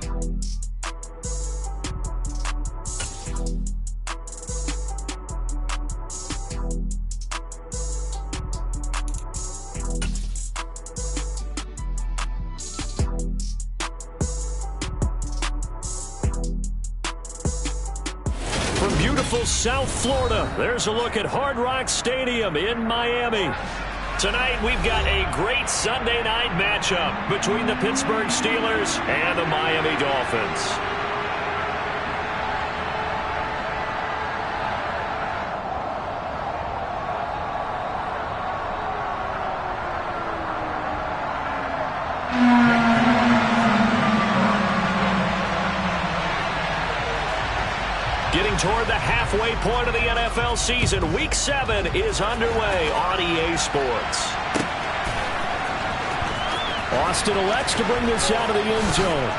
From beautiful South Florida, there's a look at Hard Rock Stadium in Miami. Tonight, we've got a great Sunday night matchup between the Pittsburgh Steelers and the Miami Dolphins. Getting toward the halfway point of the NFL season, Week 7 is underway on EA Sports. Austin elects to bring this out of the end zone.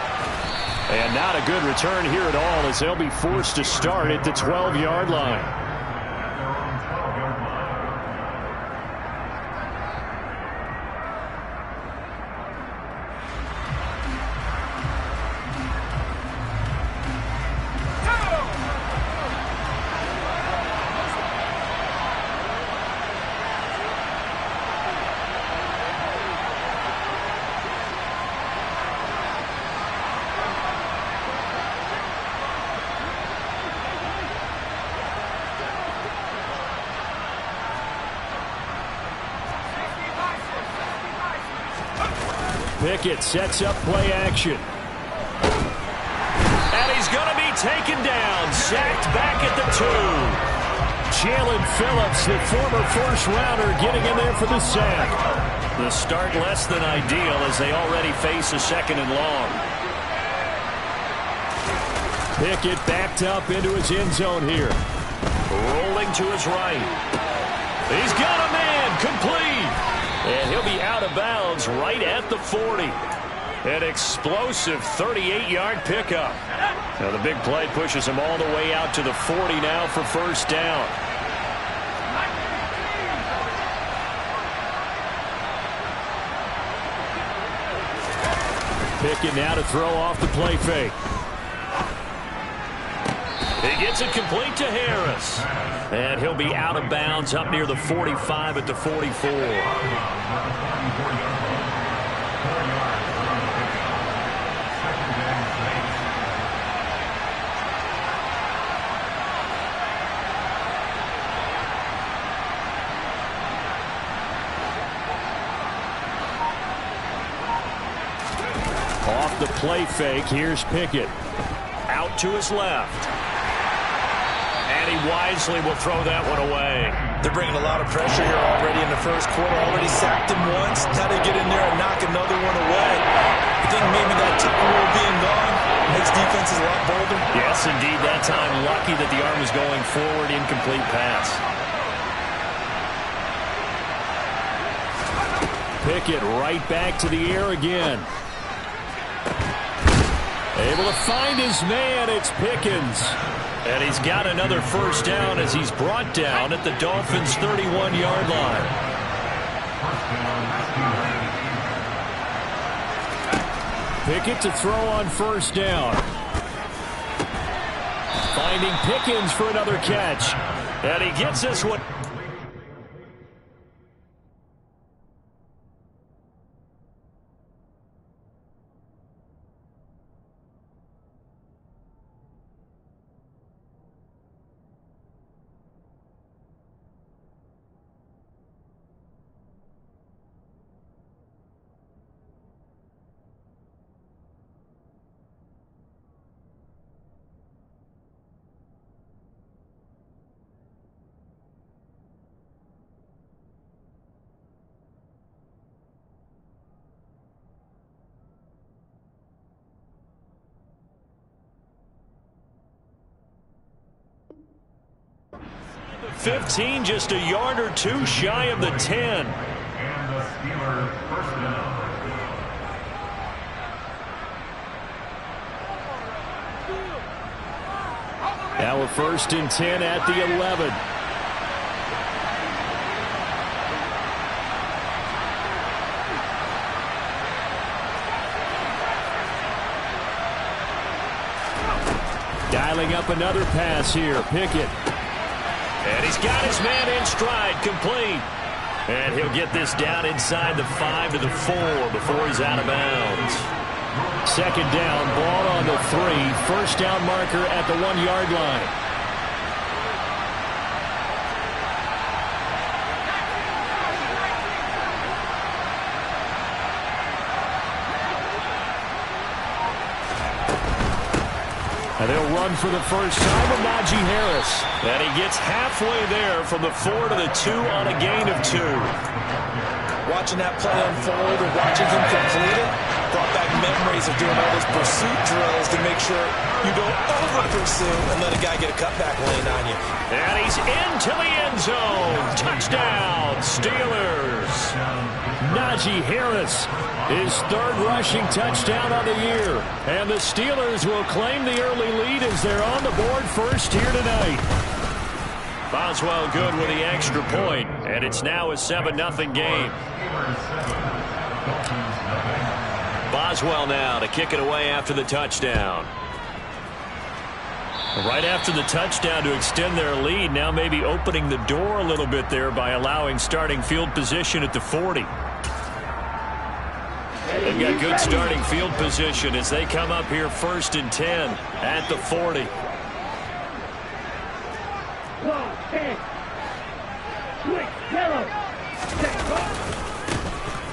And not a good return here at all, as they'll be forced to start at the 12-yard line. Pickett sets up play action. And he's going to be taken down. Sacked back at the 2. Jalen Phillips, the former first-rounder, getting in there for the sack. The start less than ideal as they already face a 2nd and long. Pickett backed up into his end zone here. Rolling to his right. He's got a man. Complete. And he'll be out of bounds right at the 40. An explosive 38-yard pickup. Now the big play pushes him all the way out to the 40 now for first down. Pickett now to throw off the play fake. He gets it complete to Harris. And he'll be out of bounds up near the 45 at the 44. Off the play fake, here's Pickett. Out to his left. And he wisely will throw that one away. They're bringing a lot of pressure here already in the first quarter. Already sacked him once. Now they get in there and knock another one away. I think maybe that tackle rule being gone makes defenses a lot bolder. Yes, indeed. That time, lucky that the arm was going forward. Incomplete pass. Pickett right back to the air again. Able to find his man. It's Pickens. And he's got another first down as he's brought down at the Dolphins' 31-yard line. Pickett to throw on first down. Finding Pickens for another catch. And he gets this one. The 15, just a yard or two shy of the 10. And the Steelers first down. Now a 1st and 10 at the 11. Dialing up another pass here. Pickett. And he's got his man in stride. Complete. And he'll get this down inside the 5 to the 4 before he's out of bounds. Second down, ball on the 3. First down marker at the 1-yard line. And they'll run for the first time with Najee Harris. And he gets halfway there from the 4 to the 2 on a gain of 2. Watching that play unfold and watching him complete it brought back memories of doing all those pursuit drills to make sure you don't over-pursue and let a guy get a cutback lane on you. And he's into the end zone. Touchdown, Steelers. Najee Harris, his third rushing touchdown of the year. And the Steelers will claim the early lead as they're on the board first here tonight. Boswell good with the extra point, and it's now a 7-0 game. Boswell now to kick it away after the touchdown. Right after the touchdown to extend their lead, now maybe opening the door a little bit there by allowing starting field position at the 40. They've got good starting field position as they come up here 1st and 10 at the 40.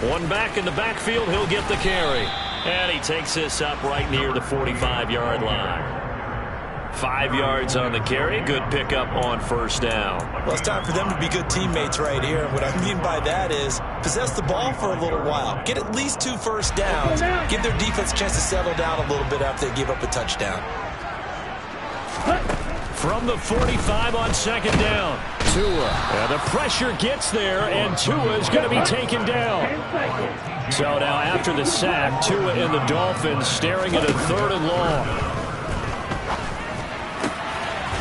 One back in the backfield, he'll get the carry. And he takes this up right near the 45-yard line. 5 yards on the carry. Good pickup on first down. Well, it's time for them to be good teammates right here. And what I mean by that is possess the ball for a little while. Get at least 2 first downs. Give their defense a chance to settle down a little bit after they give up a touchdown. From the 45 on second down. Tua. And the pressure gets there, and Tua is going to be taken down. So now after the sack, Tua and the Dolphins staring at a 3rd and long.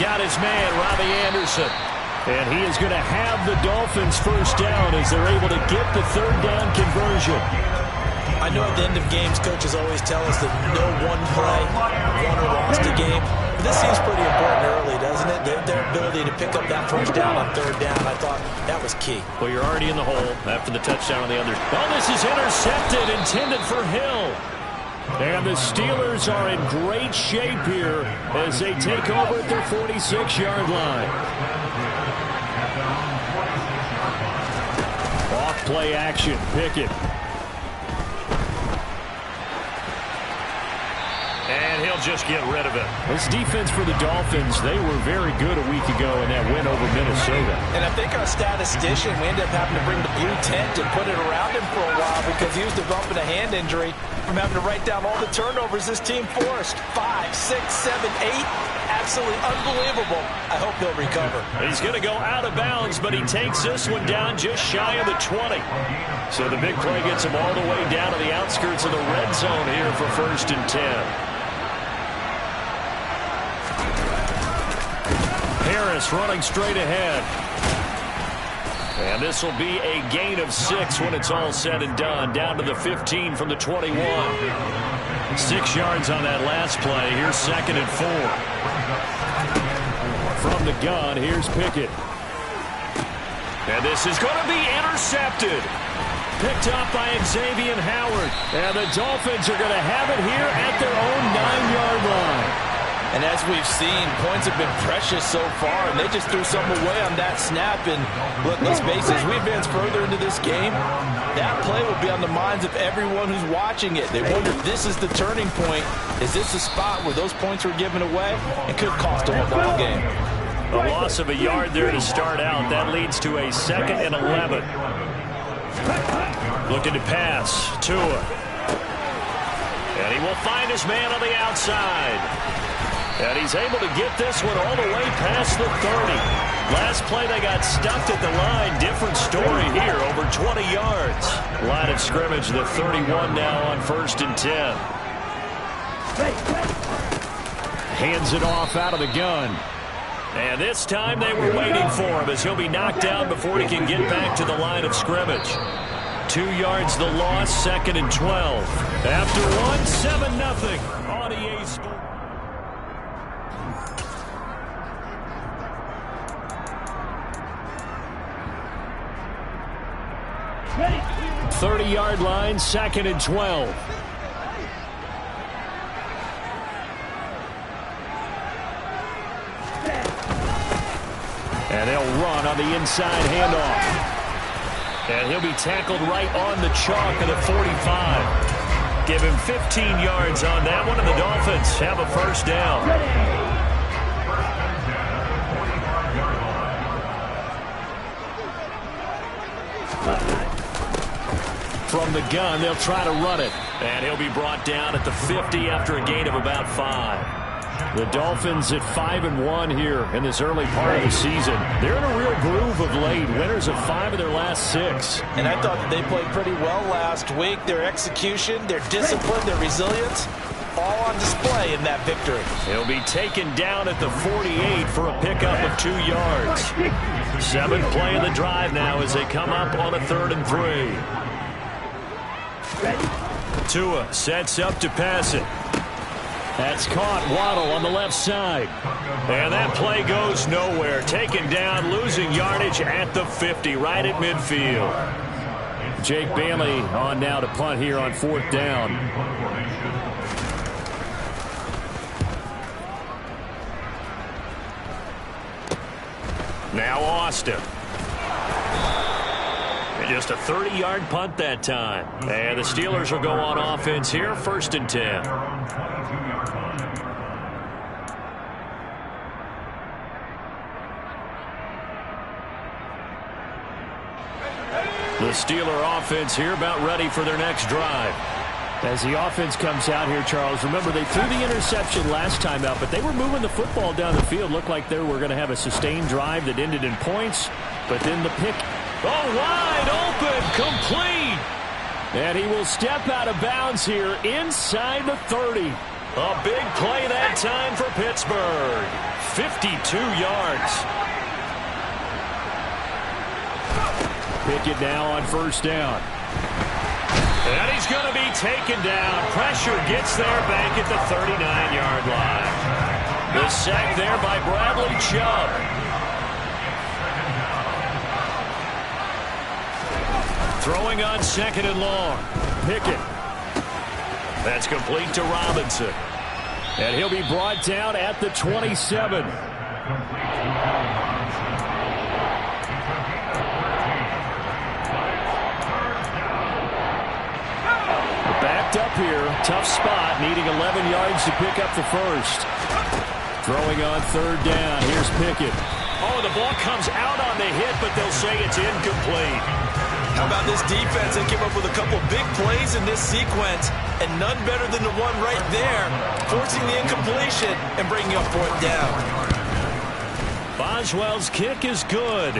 Got his man, Robbie Anderson. And he is going to have the Dolphins first down as they're able to get the 3rd down conversion. I know at the end of games, coaches always tell us that no one play won or lost a game. But this seems pretty important early, doesn't it? Their ability to pick up that first down on 3rd down, I thought that was key. Well, you're already in the hole after the touchdown on the other. Oh, this is intercepted, intended for Hill. And the Steelers are in great shape here as they take over at their 46-yard line. Off play action, Pickett. And he'll just get rid of it. This defense for the Dolphins, they were very good a week ago in that win over Minnesota. And I think our statistician, we ended up having to bring the blue tent and put it around him for a while because he was developing a hand injury from having to write down all the turnovers this team forced. 5, 6, 7, 8. Absolutely unbelievable. I hope he'll recover. He's going to go out of bounds, but he takes this one down just shy of the 20. So the big play gets him all the way down to the outskirts of the red zone here for 1st and 10. Harris running straight ahead. And this will be a gain of 6 when it's all said and done. Down to the 15 from the 21. 6 yards on that last play. Here's 2nd and 4. From the gun, here's Pickett. And this is going to be intercepted. Picked up by Xavier Howard. And the Dolphins are going to have it here at their own 9-yard line. And as we've seen, points have been precious so far, and they just threw some away on that snap. And look, let's face it, as we advance further into this game, that play will be on the minds of everyone who's watching it. They wonder if this is the turning point. Is this the spot where those points were given away? It could cost them a ball game. A loss of a yard there to start out. That leads to a 2nd and 11. Looking to pass. Tua. And he will find his man on the outside. And he's able to get this one all the way past the 30. Last play they got stuffed at the line. Different story here, over 20 yards. Line of scrimmage, the 31 now on 1st and 10. Hands it off out of the gun. And this time they were waiting for him as he'll be knocked down before he can get back to the line of scrimmage. 2 yards the loss, 2nd and 12. After one, 7-0 on EA Sports. 30-yard line, 2nd and 12. And they'll run on the inside handoff. And he'll be tackled right on the chalk of the 45. Give him 15 yards on that one, and the Dolphins have a first down. From the gun, they'll try to run it. And he'll be brought down at the 50 after a gain of about 5. The Dolphins at 5-1 here in this early part of the season. They're in a real groove of late. Winners of 5 of their last 6. And I thought that they played pretty well last week. Their execution, their discipline, their resilience, all on display in that victory. He'll be taken down at the 48 for a pickup of 2 yards. 7th play of the drive now as they come up on a 3rd and 3. Tua sets up to pass it. That's caught. Waddle on the left side. And that play goes nowhere. Taken down, losing yardage at the 50, right at midfield. Jake Bailey on now to punt here on 4th down. Now Austin. Just a 30-yard punt that time. And the Steelers will go on offense here, 1st and 10. The Steeler offense here about ready for their next drive. As the offense comes out here, Charles, remember they threw the interception last time out, but they were moving the football down the field. Looked like they were going to have a sustained drive that ended in points, but then the pick. Oh, wide open, complete. And he will step out of bounds here inside the 30. A big play that time for Pittsburgh. 52 yards. Pickett now on 1st down. And he's going to be taken down. Pressure gets there back at the 39-yard line. The sack there by Bradley Chubb. Throwing on 2nd and long. Pickett. That's complete to Robinson. And he'll be brought down at the 27. Backed up here. Tough spot. Needing 11 yards to pick up the first. Throwing on 3rd down. Here's Pickett. Oh, the ball comes out on the hit, but they'll say it's incomplete. How about this defense? They came up with a couple big plays in this sequence, and none better than the one right there, forcing the incompletion and bringing up 4th down. Boswell's kick is good.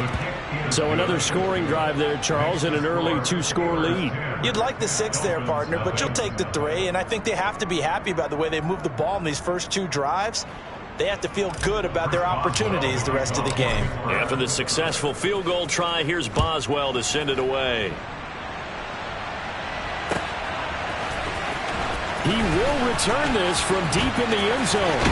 So another scoring drive there, Charles, and an early 2-score lead. You'd like the 6 there, partner, but you'll take the 3, and I think they have to be happy about the way they moved the ball in these first 2 drives. They have to feel good about their opportunities the rest of the game. After the successful field goal try, here's Boswell to send it away. He will return this from deep in the end zone.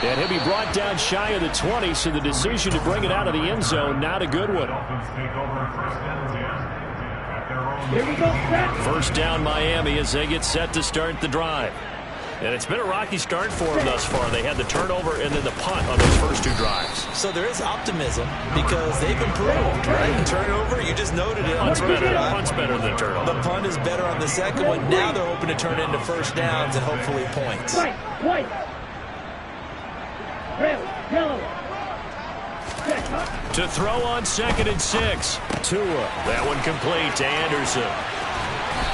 And he'll be brought down shy of the 20, so the decision to bring it out of the end zone, not a good one. First down Miami as they get set to start the drive. And it's been a rocky start for them thus far. They had the turnover and then the punt on those first 2 drives. So there is optimism because they've improved, right? The turnover, you just noted it. Punt's better than turnover. The punt is better on the second one. Now they're hoping to turn it into first downs and hopefully points. White. Yellow. To throw on 2nd and 6. Tua. That one complete to Anderson.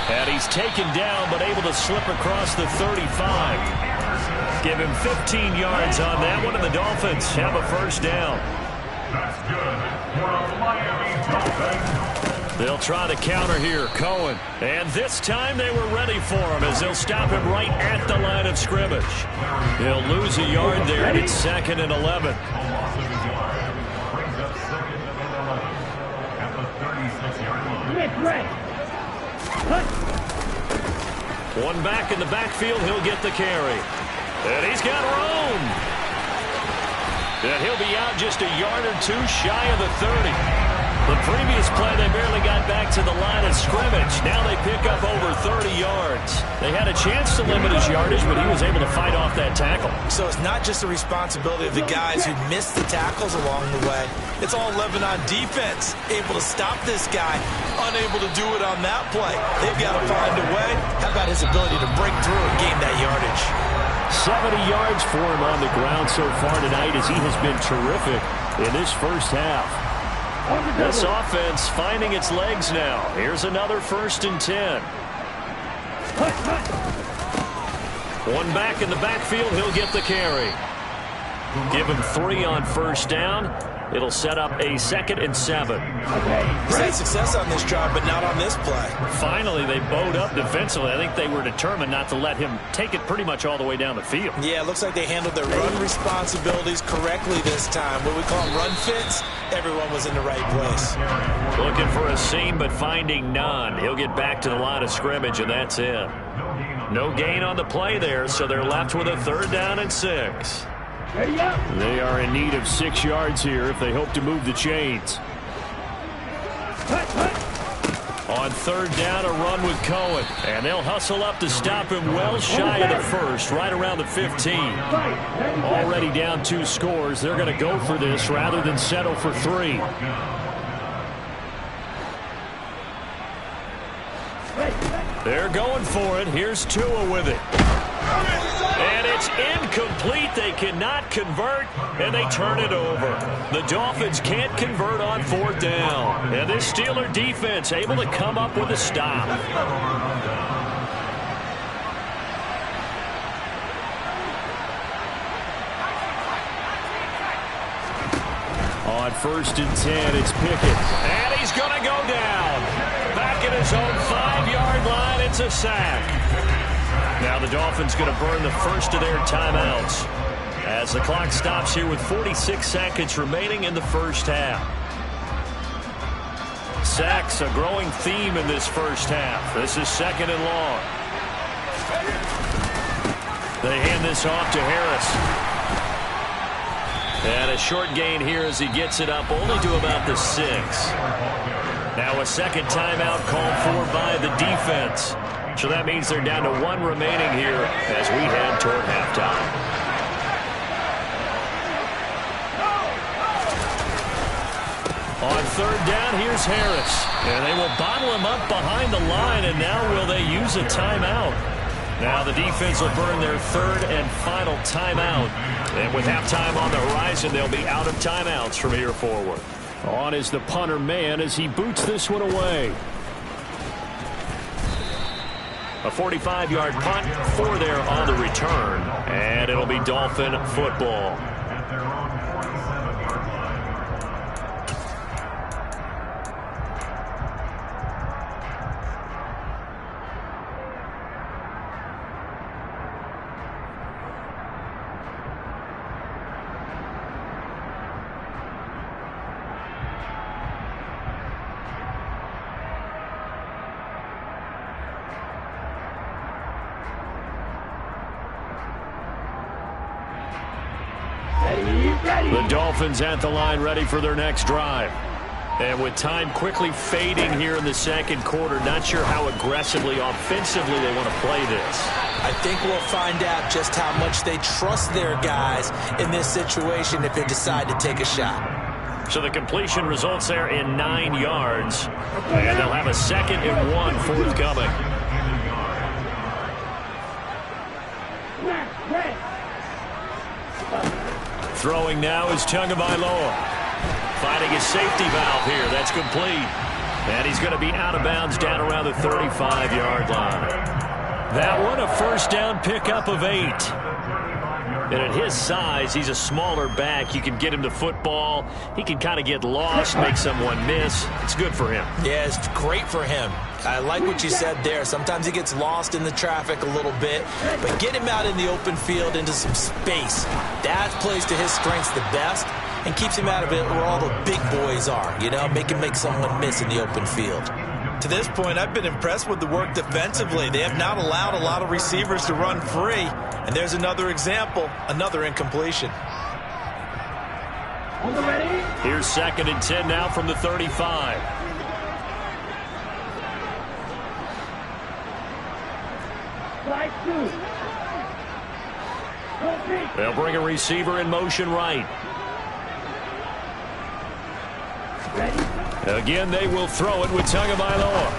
And he's taken down but able to slip across the 35. Give him 15 yards on that one, and the Dolphins have a first down. That's good for a Miami Dolphins. They'll try the counter here, Cohen. And this time they were ready for him as they'll stop him right at the line of scrimmage. He'll lose a yard there, and it's 2nd and 11. Brings up 2nd and 11 at the 36-yard line. One back in the backfield, he'll get the carry. And he's got room. And he'll be out just a yard or 2 shy of the 30. The previous play, they barely got back to the line of scrimmage. Now they pick up over 30 yards. They had a chance to limit his yardage, but he was able to fight off that tackle. So it's not just the responsibility of the guys who missed the tackles along the way. It's all Lebanon defense, able to stop this guy, unable to do it on that play. They've got to find a way. How about his ability to break through and gain that yardage? 70 yards for him on the ground so far tonight as he has been terrific in this first half. This offense finding its legs now. Here's another 1st and 10. One back in the backfield. He'll get the carry. Give him 3 on 1st down. It'll set up a 2nd and 7. He's had success on this drive, but not on this play. Finally, they bowed up defensively. I think they were determined not to let him take it pretty much all the way down the field. Yeah, it looks like they handled their run responsibilities correctly this time. What we call run fits, everyone was in the right place. Looking for a seam, but finding none. He'll get back to the line of scrimmage, and that's it. No gain on the play there, so they're left with a 3rd down and 6. They are in need of 6 yards here if they hope to move the chains. On 3rd down, a run with Cohen. And they'll hustle up to stop him well shy of the 1st, right around the 15. Already down 2 scores. They're going to go for this rather than settle for 3. They're going for it. Here's Tua with it. And it's incomplete. They cannot convert, and they turn it over. The Dolphins can't convert on 4th down. And this Steeler defense able to come up with a stop. On 1st and 10, it's Pickett. And he's going to go down. Back at his own 5-yard line, it's a sack. Now the Dolphins going to burn the first of their timeouts as the clock stops here with 46 seconds remaining in the first half. Sacks a growing theme in this first half. This is 2nd and long. They hand this off to Harris. And a short gain here as he gets it up only to about the 6. Now a 2nd timeout called for by the defense. So that means they're down to 1 remaining here as we head toward halftime. On 3rd down, here's Harris. And they will bottle him up behind the line, and now will they use a timeout? Now the defense will burn their 3rd and final timeout. And with halftime on the horizon, they'll be out of timeouts from here forward. On is the punter man as he boots this one away. A 45-yard punt, 4 there on the return, and it'll be Dolphin football. At their own 47-yard The Dolphins at the line ready for their next drive. And with time quickly fading here in the 2nd quarter, not sure how aggressively, offensively they want to play this. I think we'll find out just how much they trust their guys in this situation if they decide to take a shot. So the completion results there in 9 yards. And they'll have a 2nd and 1 forthcoming. Throwing now is Tagovailoa. Finding his safety valve here. That's complete. And he's going to be out of bounds down around the 35-yard line. That one, a 1st down pickup of 8. And at his size, he's a smaller back. You can get him to football. He can kind of get lost, make someone miss. It's good for him. Yeah, it's great for him. I like what you said there. Sometimes he gets lost in the traffic a little bit, but get him out in the open field into some space. That plays to his strengths the best and keeps him out of it where all the big boys are, you know, make someone miss in the open field. To this point, I've been impressed with the work defensively. They have not allowed a lot of receivers to run free. And there's another example, another incompletion. On the ready. Here's 2nd and 10 now from the 35. They'll bring a receiver in motion right. Again, they will throw it with Tagovailoa.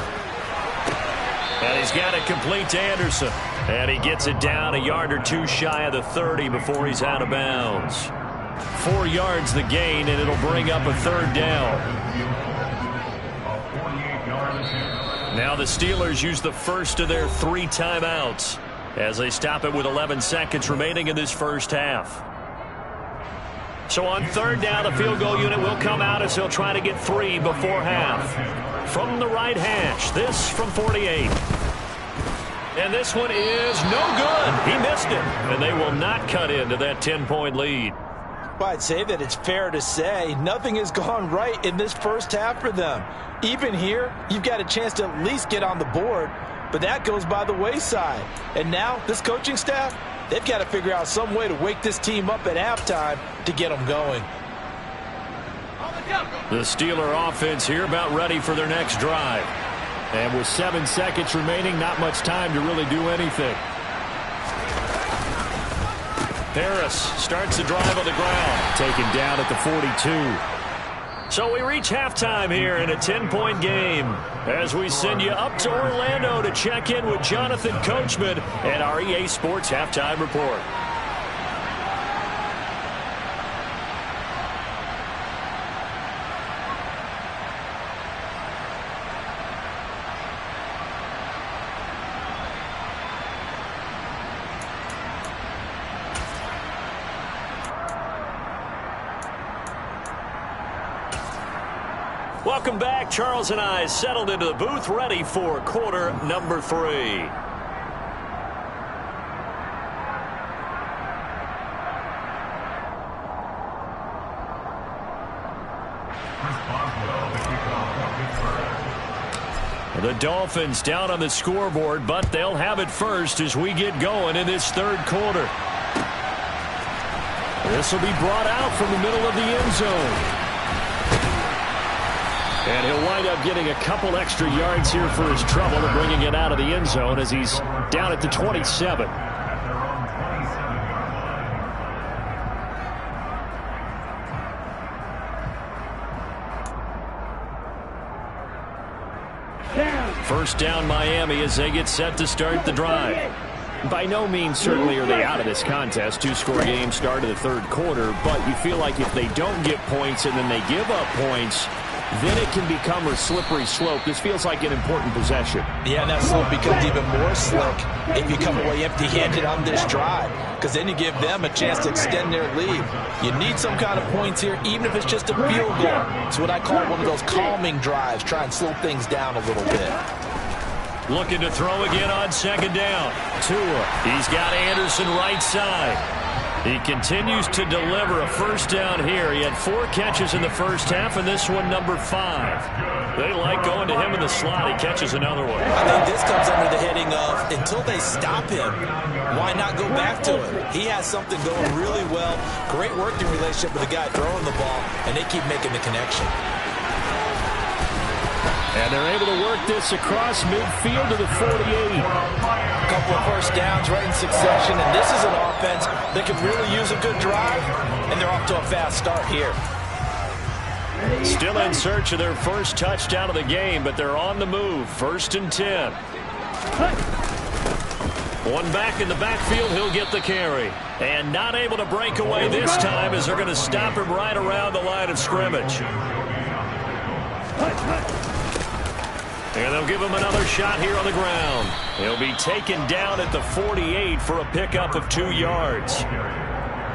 And he's got it complete to Anderson. And he gets it down a yard or two shy of the 30 before he's out of bounds. 4 yards the gain, and it'll bring up a 3rd down. Now the Steelers use the first of their 3 timeouts as they stop it with 11 seconds remaining in this first half. So on 3rd down, the field goal unit will come out as he'll try to get 3 before half. From the right hash, this from 48. And this one is no good. He missed it. And they will not cut into that 10-point lead. Well, I'd say that it's fair to say nothing has gone right in this first half for them. Even here, you've got a chance to at least get on the board, but that goes by the wayside. And now, this coaching staff, they've got to figure out some way to wake this team up at halftime to get them going. The Steeler offense here about ready for their next drive. And with 7 seconds remaining, not much time to really do anything. Harris starts the drive on the ground. Taken down at the 42. So we reach halftime here in a 10-point game as we send you up to Orlando to check in with Jonathan Coachman and our EA Sports Halftime Report. Welcome back. Charles and I settled into the booth, ready for quarter number 3. The Dolphins down on the scoreboard, but they'll have it first as we get going in this 3rd quarter. This will be brought out from the middle of the end zone. And he'll wind up getting a couple extra yards here for his trouble and bringing it out of the end zone as he's down at the 27. First down Miami as they get set to start the drive. By no means certainly are they out of this contest. 2-score game start of the 3rd quarter, but you feel like if they don't get points and then they give up points, then it can become a slippery slope. This feels like an important possession. Yeah, and that slope becomes even more slick if you come away empty-handed on this drive, because then you give them a chance to extend their lead. You need some kind of points here, even if it's just a field goal. It's what I call one of those calming drives. Try and slow things down a little bit. Looking to throw again on 2nd down. Tua. He's got Anderson right side. He continues to deliver a first down here. He had 4 catches in the first half, and this one number 5. They like going to him in the slot. He catches another one. I think this comes under the heading of until they stop him, why not go back to him? He has something going really well. Great working relationship with the guy throwing the ball, and they keep making the connection. And they're able to work this across midfield to the 48. A couple of first downs right in succession, and this is an offense that could really use a good drive, and they're off to a fast start here. Still in search of their first touchdown of the game, but they're on the move. 1st and 10. One back in the backfield, he'll get the carry. And not able to break away this time as they're going to stop him right around the line of scrimmage. And they'll give him another shot here on the ground. He'll be taken down at the 48 for a pickup of 2 yards.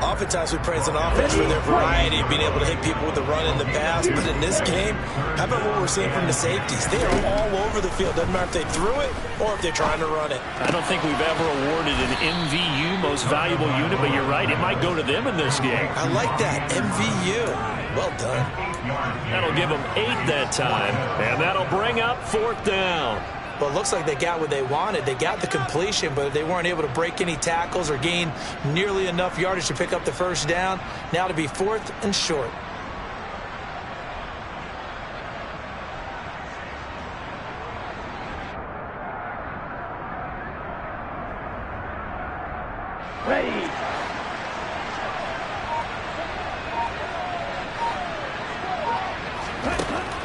Oftentimes we praise an offense for their variety of being able to hit people with the run in the pass, but in this game, how about what we're seeing from the safeties? They are all over the field. Doesn't matter if they threw it or if they're trying to run it. I don't think we've ever awarded an MVU, most valuable unit, but you're right, it might go to them in this game. I like that, MVU. Well done. That'll give them 8 that time, and that'll bring up 4th down. Well, it looks like they got what they wanted. They got the completion, but they weren't able to break any tackles or gain nearly enough yardage to pick up the first down. Now to be 4th and short. Ready.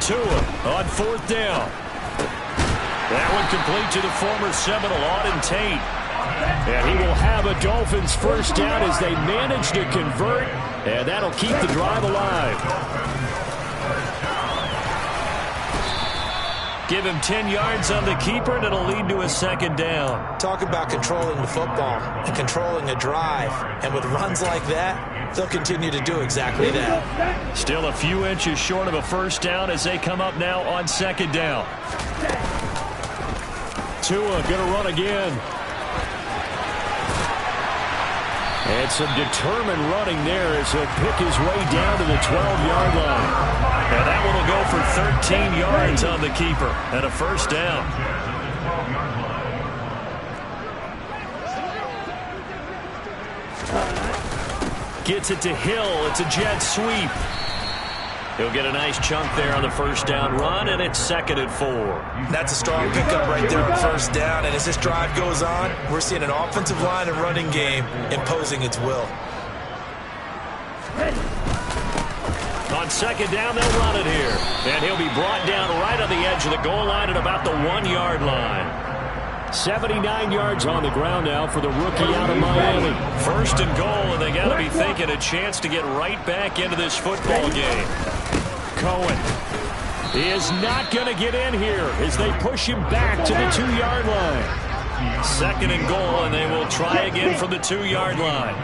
Tua on 4th down. That one complete to the former Seminole, Auden Tate. And he will have a Dolphins first down as they manage to convert, and that'll keep the drive alive. Give him 10 yards on the keeper, and it'll lead to a 2nd down. Talk about controlling the football and controlling a drive. And with runs like that, they'll continue to do exactly that. Still a few inches short of a first down as they come up now on 2nd down. Tua going to run again. And some determined running there as he'll pick his way down to the 12-yard line. And that one will go for 13 yards on the keeper and a first down. Gets it to Hill. It's a jet sweep. He'll get a nice chunk there on the first down run, and it's 2nd and 4. That's a strong pickup right there on first down. And as this drive goes on, we're seeing an offensive line and running game imposing its will. On 2nd down, they'll run it here. And he'll be brought down right on the edge of the goal line at about the 1-yard line. 79 yards on the ground now for the rookie out of Miami. 1st and goal, and they got to be thinking a chance to get right back into this football game. Cohen is not going to get in here as they push him back to the 2-yard line. 2nd and goal, and they will try again from the 2-yard line.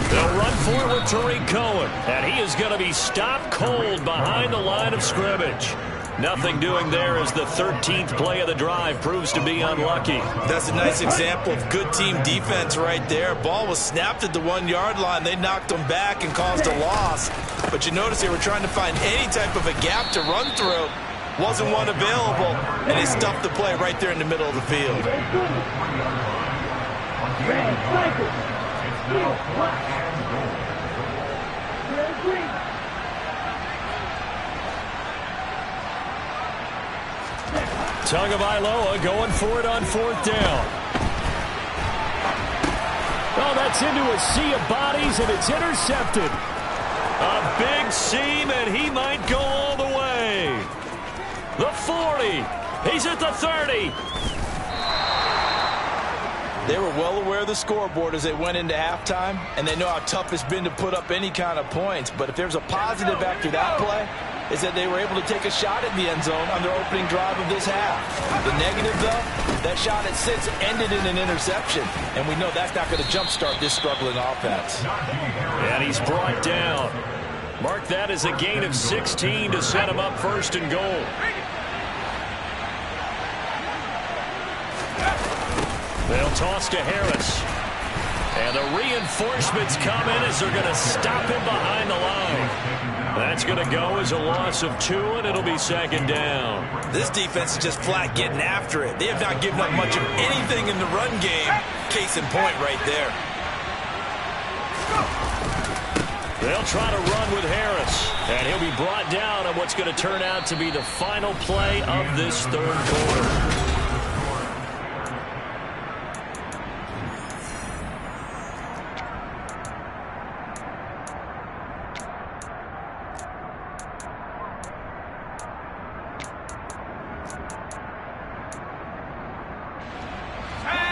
They'll run for it with Tariq Cohen, and he is going to be stopped cold behind the line of scrimmage. Nothing doing there as the 13th play of the drive proves to be unlucky. That's a nice example of good team defense right there. Ball was snapped at the 1-yard line. They knocked them back and caused a loss. But you notice they were trying to find any type of a gap to run through. Wasn't one available, and they stuffed the play right there in the middle of the field. Tagovailoa going for it on 4th down. Oh, that's into a sea of bodies, and it's intercepted. A big seam, and he might go all the way. The 40. He's at the 30. They were well aware of the scoreboard as they went into halftime, and they know how tough it's been to put up any kind of points. But if there's a positive after that play, is that they were able to take a shot at the end zone on their opening drive of this half. The negative, though, that shot at 6 ended in an interception, and we know that's not going to jumpstart this struggling offense. And he's brought down. Mark that as a gain of 16 to set him up 1st and goal. They'll toss to Harris. And the reinforcements come in as they're going to stop him behind the line. That's going to go as a loss of 2, and it'll be 2nd down. This defense is just flat getting after it. They have not given up much of anything in the run game. Case in point right there. They'll try to run with Harris, and he'll be brought down on what's going to turn out to be the final play of this 3rd quarter.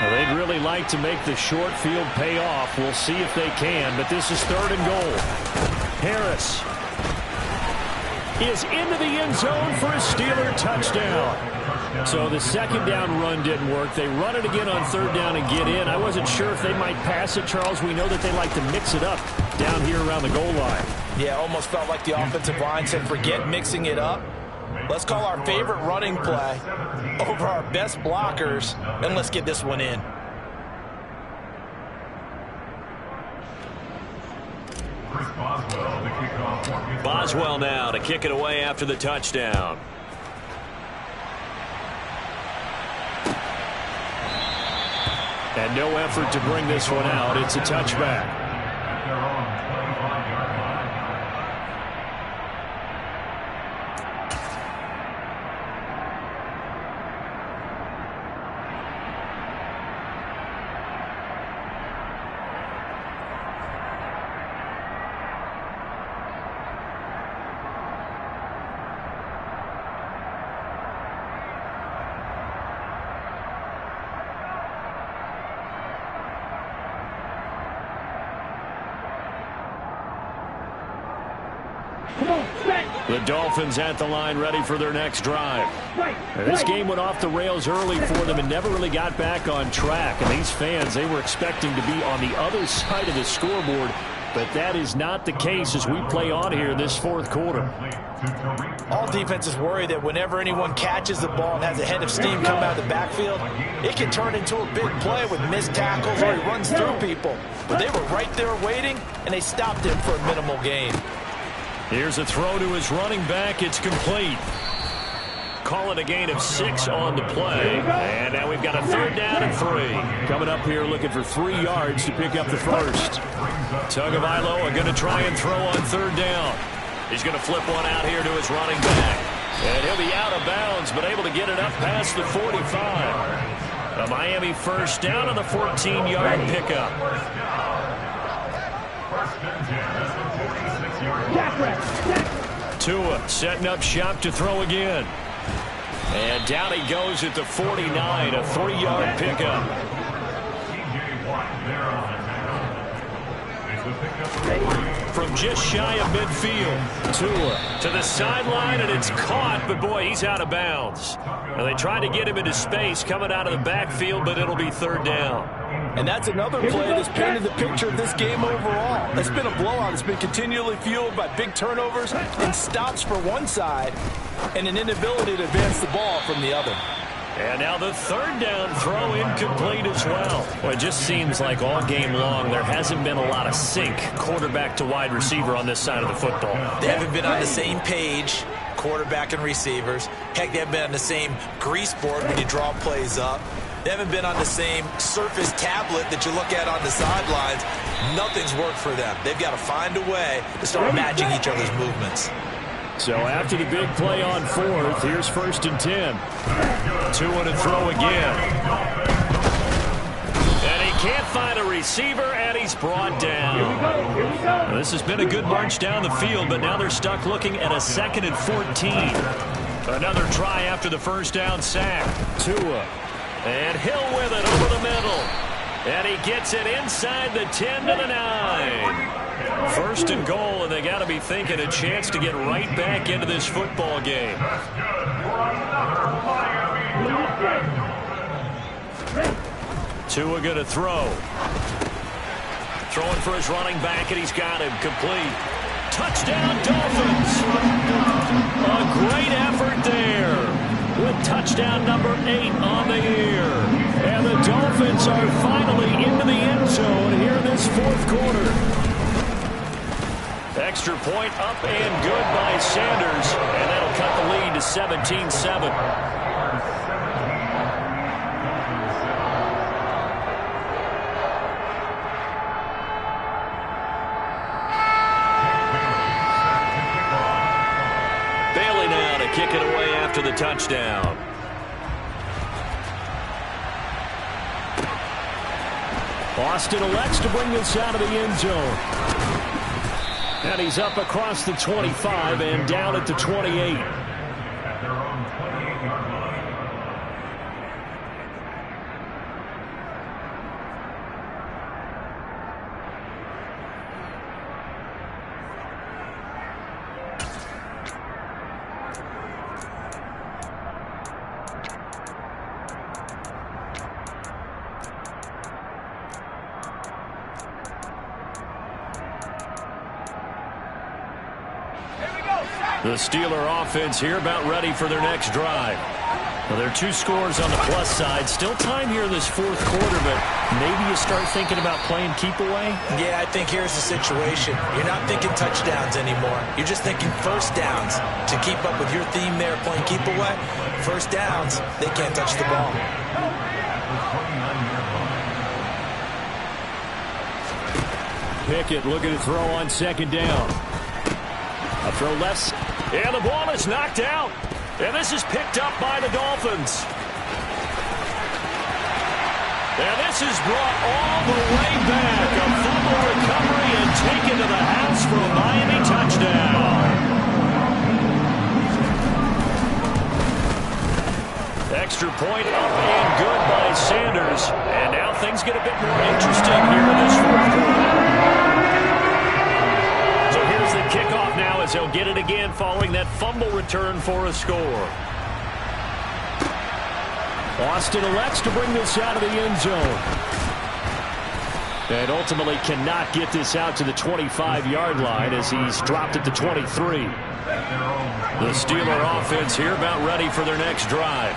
They'd really like to make the short field pay off. We'll see if they can, but this is 3rd and goal. Harris is into the end zone for a Steeler touchdown. So the 2nd down run didn't work. They run it again on 3rd down and get in. I wasn't sure if they might pass it, Charles. We know that they like to mix it up down here around the goal line. Yeah, almost felt like the offensive line said, forget mixing it up. Let's call our favorite running play over our best blockers, and let's get this one in. Boswell now to kick it away after the touchdown. And no effort to bring this one out. It's a touchback. The Dolphins at the line ready for their next drive. This game went off the rails early for them and never really got back on track. And these fans, they were expecting to be on the other side of the scoreboard. But that is not the case as we play on here this fourth quarter. All defenses worry that whenever anyone catches the ball and has a head of steam come out of the backfield, it can turn into a big play with missed tackles or he runs through people. But they were right there waiting, and they stopped him for a minimal gain. Here's a throw to his running back. It's complete. Call it a gain of 6 on the play. And now we've got a 3rd down and 3. Coming up here looking for 3 yards to pick up the first. Tagovailoa going to try and throw on 3rd down. He's going to flip one out here to his running back. And he'll be out of bounds, but able to get it up past the 45. A Miami first down on the 14-yard pickup. Tua setting up shop to throw again. And down he goes at the 49, a 3-yard pickup. From just shy of midfield, Tua to the sideline, and it's caught, but boy, he's out of bounds. And they tried to get him into space coming out of the backfield, but it'll be 3rd down. And that's another play that's painted the picture of this game overall. It's been a blowout. It's been continually fueled by big turnovers and stops for one side and an inability to advance the ball from the other. And now the 3rd down throw incomplete as well. Well, it just seems like all game long there hasn't been a lot of sync quarterback to wide receiver on this side of the football. They haven't been on the same page, quarterback and receivers. Heck, they haven't been on the same grease board when you draw plays up. They haven't been on the same Surface tablet that you look at on the sidelines. Nothing's worked for them. They've got to find a way to start matching each other's movements. So after the big play on 4th, here's 1st and 10. Tua to throw again. And he can't find a receiver, and he's brought down. Now, this has been a good march down the field, but now they're stuck looking at a 2nd and 14. Another try after the first down sack. Tua. And Hill with it over the middle. And he gets it inside the 10 to the 9. 1st and goal, and they got to be thinking a chance to get right back into this football game. Tua going to throw. Throwing for his running back, and he's got him complete. Touchdown, Dolphins! A great effort there with touchdown number 8 on the year. And the Dolphins are finally into the end zone here in this 4th quarter. Extra point up and good by Sanders, and that'll cut the lead to 17-7. Bailey now to kick it away after the touchdown. Austin elects to bring this out of the end zone. And he's up across the 25 and down at the 28. At their own 28-yard line. The Steeler offense here about ready for their next drive. Well, there are 2 scores on the plus side. Still time here in this 4th quarter, but maybe you start thinking about playing keep away? Yeah, I think here's the situation. You're not thinking touchdowns anymore. You're just thinking first downs. To keep up with your theme there, playing keep away, first downs, they can't touch the ball. Pickett looking to throw on 2nd down. A throw left. And the ball is knocked out. And this is picked up by the Dolphins. And this is brought all the way back. A fumble recovery and taken to the house for a Miami touchdown. Extra point up and good by Sanders. And now things get a bit more interesting here in this 4th quarter. So here's the kickoff now as they'll they'll get it again following that fumble return for a score. Austin elects to bring this out of the end zone. And ultimately cannot get this out to the 25-yard line as he's dropped at the 23. The Steeler offense here about ready for their next drive.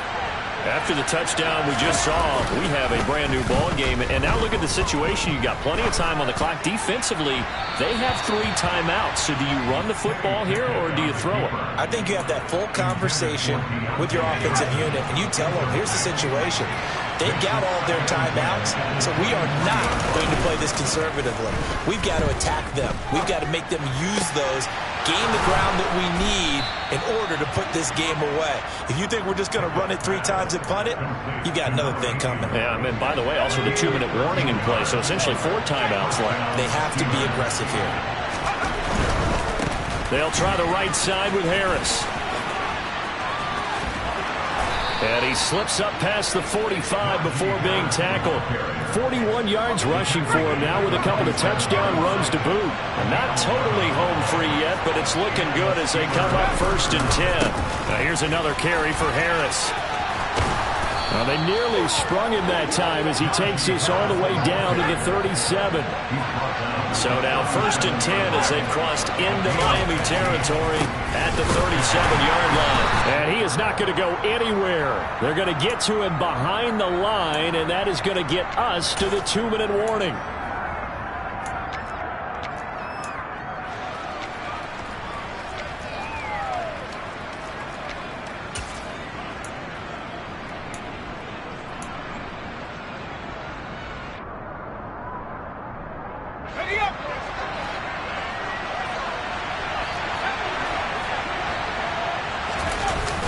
After the touchdown we just saw, we have a brand new ball game. And now look at the situation. You got plenty of time on the clock. Defensively, they have 3 timeouts. So do you run the football here or do you throw it? I think you have that full conversation with your offensive unit, and you tell them, here's the situation. They've got all their timeouts, so we are not going to play this conservatively. We've got to attack them. We've got to make them use those, gain the ground that we need in order to put this game away. If you think we're just going to run it 3 times and punt it, you got another thing coming. Yeah, and by the way, also the 2-minute warning in play, so essentially 4 timeouts left. They have to be aggressive here. They'll try the right side with Harris. And he slips up past the 45 before being tackled. 41 yards rushing for him now with a couple of touchdown runs to boot. Not totally home free yet, but it's looking good as they come up 1st and 10. Now here's another carry for Harris. Well, they nearly sprung him that time as he takes this all the way down to the 37. So now 1st and 10 as they've crossed into Miami territory at the 37-yard line. And he is not going to go anywhere. They're going to get to him behind the line, and that is going to get us to the 2-minute warning.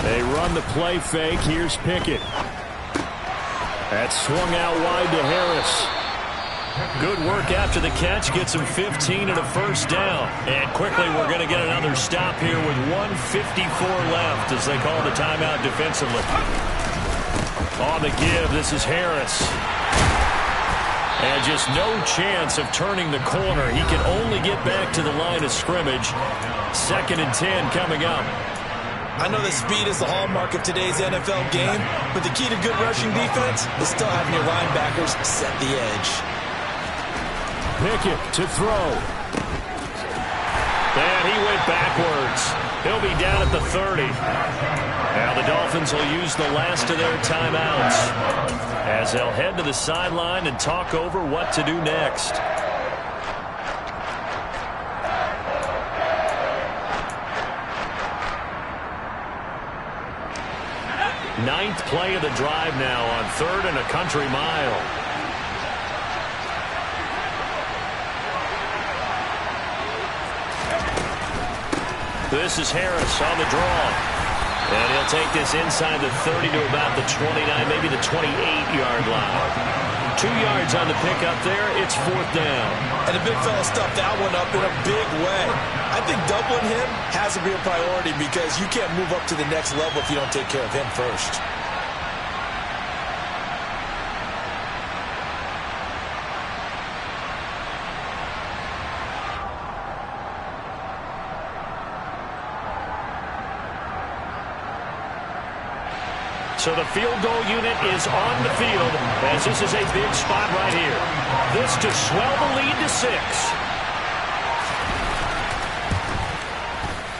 They run the play fake. Here's Pickett. That's swung out wide to Harris. Good work after the catch. Gets him 15 and a 1st down. And quickly we're going to get another stop here with 1:54 left as they call the timeout defensively. On the give, this is Harris. And just no chance of turning the corner. He can only get back to the line of scrimmage. 2nd and 10 coming up. I know that speed is the hallmark of today's NFL game, but the key to good rushing defense is still having your linebackers set the edge. Pickett to throw. And he went backwards. He'll be down at the 30. Now the Dolphins will use the last of their timeouts as they'll head to the sideline and talk over what to do next. 9th play of the drive now on 3rd and a country mile. This is Harris on the draw. And he'll take this inside the 30 to about the 29, maybe the 28-yard line. 2 yards on the pickup there. It's 4th down. And the big fella stuffed that one up in a big way. I think doubling him has to be a priority because you can't move up to the next level if you don't take care of him first. So the field goal unit is on the field as this is a big spot right here. This to swell the lead to 6.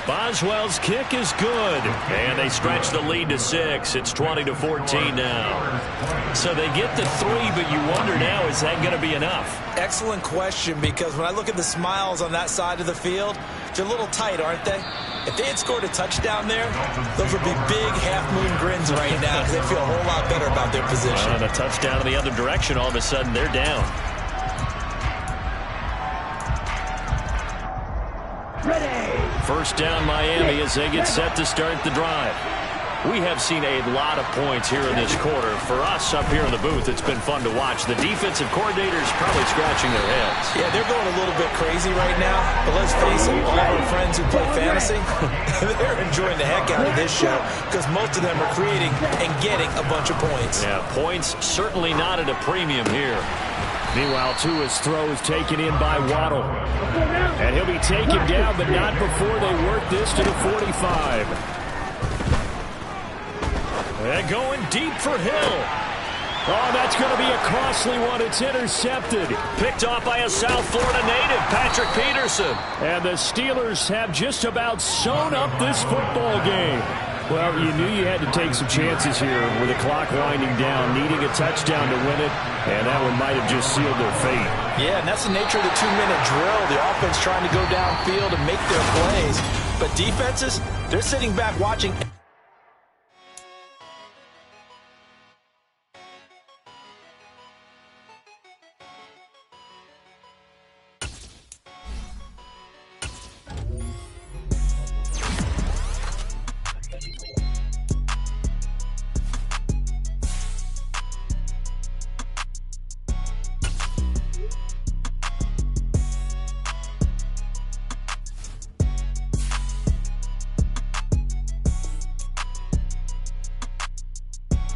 Boswell's kick is good. And they stretch the lead to 6. It's 20-14 now. So they get the 3, but you wonder now, is that going to be enough? Excellent question, because when I look at the smiles on that side of the field, they're a little tight, aren't they? If they had scored a touchdown there, those would be big half-moon grins right now because they feel a whole lot better about their position. And a touchdown in the other direction, all of a sudden they're down. Ready. 1st down Miami as they get set to start the drive. We have seen a lot of points here in this quarter. For us up here in the booth, it's been fun to watch. The defensive coordinators probably scratching their heads. Yeah, they're going a little bit crazy right now. But let's face it, all our friends who play fantasy, they're enjoying the heck out of this show because most of them are creating and getting a bunch of points. Yeah, points certainly not at a premium here. Meanwhile, Tua's throw is taken in by Waddle. And he'll be taken down, but not before they work this to the 45. And going deep for Hill. Oh, that's going to be a costly one. It's intercepted. Picked off by a South Florida native, Patrick Peterson. And the Steelers have just about sewn up this football game. Well, you knew you had to take some chances here with the clock winding down, needing a touchdown to win it, and that one might have just sealed their fate. Yeah, and that's the nature of the 2-minute drill. The offense trying to go downfield and make their plays. But defenses, they're sitting back watching